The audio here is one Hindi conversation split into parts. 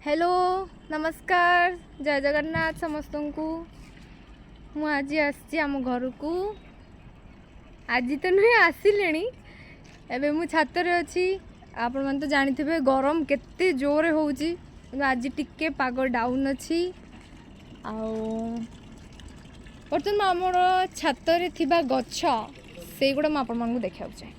हेलो नमस्कार जय जगन्नाथ समस्त को मु आज आम घर को आज तो नुहे आसिले एबे मु छातर अच्छी आपण मैंने तो जानी थे गरम केते जोरे होउची आज टिके पाग डाउन अच्छी बर्तमान आमर छातर थिबा गछ से गुड़ा मु आपण मानकु देखा चाहे।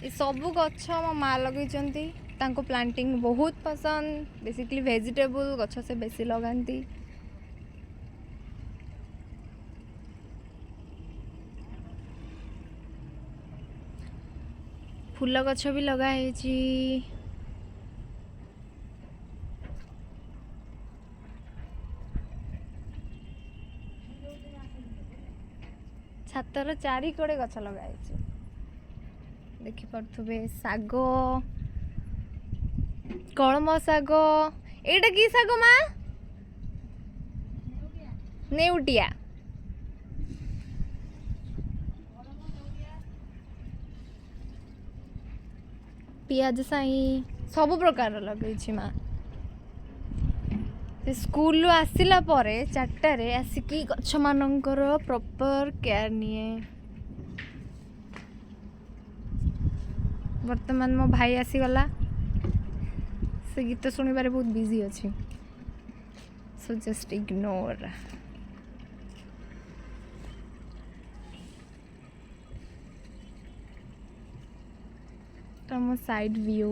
ये सबू गछ मो माँ लगे प्लांटिंग बहुत पसंद बेसिकली वेजिटेबल गछ से बेसी लगाती। फूल गछ भी लगाई छातर चारि कड़े गछ लगाई देखिपे शाग कलम शाग एटा कि शाग माँ नेउटिया पियाज साई सब प्रकार लगे माँ स्कूल आसिला परे 4टारे आसिकी गछ मानकर प्रॉपर केयर निए। वर्तमान मो भाई आसीगला से गीत शुणिबारे बहुत बिजी अच्छी सो जस्ट इग्नोर। तो मो साइड व्यू